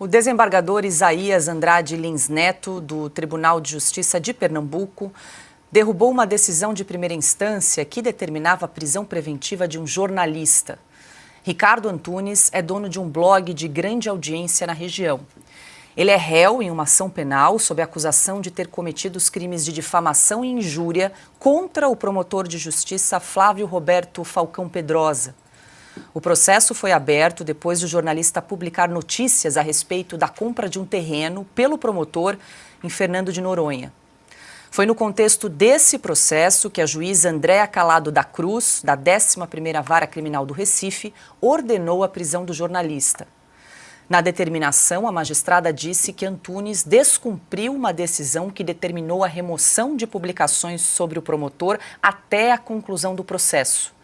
O desembargador Isaías Andrade Lins Neto, do Tribunal de Justiça de Pernambuco, derrubou uma decisão de primeira instância que determinava a prisão preventiva de um jornalista. Ricardo Antunes é dono de um blog de grande audiência na região. Ele é réu em uma ação penal sob a acusação de ter cometido os crimes de difamação e injúria contra o promotor de justiça Flávio Roberto Falcão Pedrosa. O processo foi aberto depois do jornalista publicar notícias a respeito da compra de um terreno pelo promotor em Fernando de Noronha. Foi no contexto desse processo que a juíza Andréa Calado da Cruz, da 11ª Vara Criminal do Recife, ordenou a prisão do jornalista. Na determinação, a magistrada disse que Antunes descumpriu uma decisão que determinou a remoção de publicações sobre o promotor até a conclusão do processo.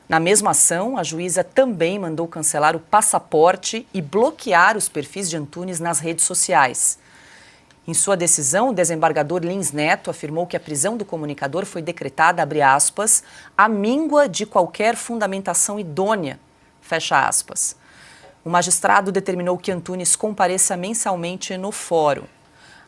Na mesma ação, a juíza também mandou cancelar o passaporte e bloquear os perfis de Antunes nas redes sociais. Em sua decisão, o desembargador Lins Neto afirmou que a prisão do comunicador foi decretada, abre aspas, à míngua de qualquer fundamentação idônea, fecha aspas. O magistrado determinou que Antunes compareça mensalmente no fórum.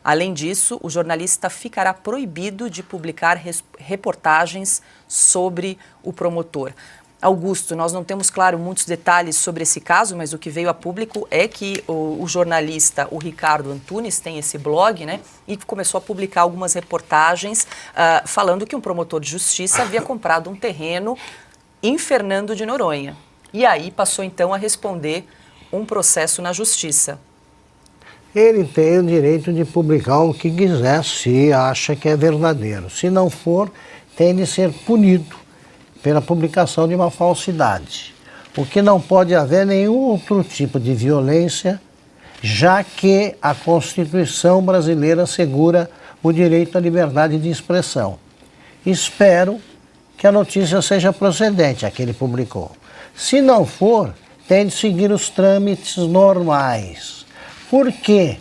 Além disso, o jornalista ficará proibido de publicar reportagens sobre o promotor. Augusto, nós não temos, claro, muitos detalhes sobre esse caso, mas o que veio a público é que o jornalista, o Ricardo Antunes, tem esse blog, né, e começou a publicar algumas reportagens falando que um promotor de justiça havia comprado um terreno em Fernando de Noronha. E aí passou, então, a responder um processo na justiça. Ele tem o direito de publicar o que quiser, se acha que é verdadeiro. Se não for, tem de ser punido pela publicação de uma falsidade. O que não pode haver nenhum outro tipo de violência, já que a Constituição brasileira assegura o direito à liberdade de expressão. Espero que a notícia seja procedente, a que ele publicou. Se não for, tem de seguir os trâmites normais. Por quê?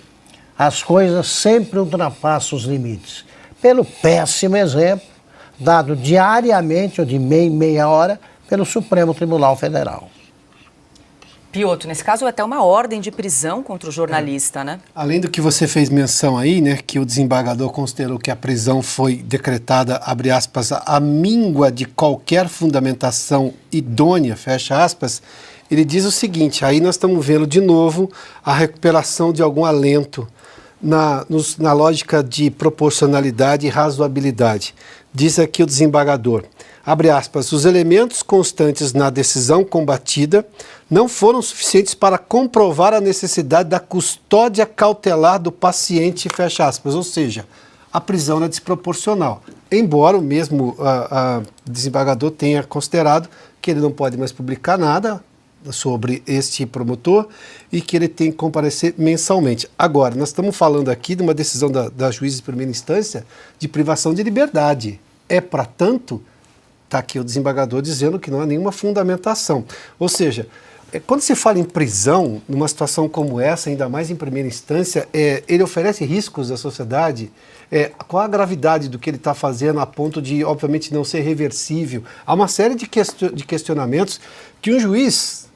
As coisas sempre ultrapassam os limites. Pelo péssimo exemplo dado diariamente ou de meia em meia hora pelo Supremo Tribunal Federal. Piotr, nesse caso é até uma ordem de prisão contra o jornalista, né? Além do que você fez menção aí, né, que o desembargador considerou que a prisão foi decretada, abre aspas, à míngua de qualquer fundamentação idônea, fecha aspas, ele diz o seguinte, aí nós estamos vendo de novo a recuperação de algum alento na lógica de proporcionalidade e razoabilidade. Diz aqui o desembargador, abre aspas, os elementos constantes na decisão combatida não foram suficientes para comprovar a necessidade da custódia cautelar do paciente, fecha aspas, ou seja, a prisão é desproporcional. Embora o mesmo desembargador tenha considerado que ele não pode mais publicar nada sobre este promotor e que ele tem que comparecer mensalmente. Agora, nós estamos falando aqui de uma decisão da juíza de primeira instância de privação de liberdade. É para tanto, está aqui o desembargador dizendo que não há nenhuma fundamentação. Ou seja, quando se fala em prisão, numa situação como essa, ainda mais em primeira instância, ele oferece riscos à sociedade. Qual a gravidade do que ele está fazendo a ponto de, obviamente, não ser reversível? Há uma série de questionamentos que um juiz...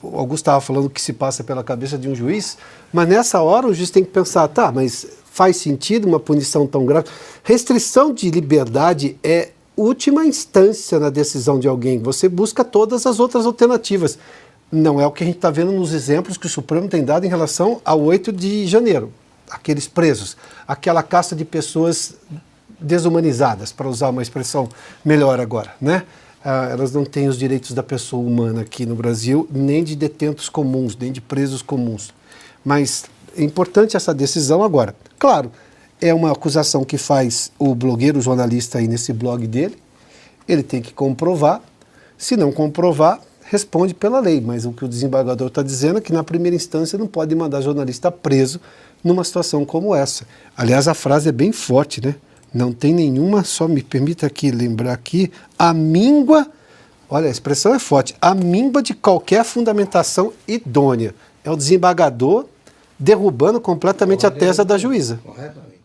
o Augusto estava falando que se passa pela cabeça de um juiz, mas nessa hora o juiz tem que pensar, tá, mas faz sentido uma punição tão grave? Restrição de liberdade é última instância na decisão de alguém, você busca todas as outras alternativas. Não é o que a gente está vendo nos exemplos que o Supremo tem dado em relação ao 8 de janeiro, aqueles presos, aquela casta de pessoas desumanizadas, para usar uma expressão melhor agora, né? Elas não têm os direitos da pessoa humana aqui no Brasil, nem de detentos comuns, nem de presos comuns. Mas é importante essa decisão agora. Claro, é uma acusação que faz o blogueiro, o jornalista aí nesse blog dele, ele tem que comprovar, se não comprovar, responde pela lei, mas o que o desembargador está dizendo é que na primeira instância não pode mandar jornalista preso numa situação como essa. Aliás, a frase é bem forte, né? Não tem nenhuma, só me permita aqui lembrar aqui, a míngua, olha, a expressão é forte, a míngua de qualquer fundamentação idônea. É o desembargador derrubando completamente a tese da juíza. Corretamente.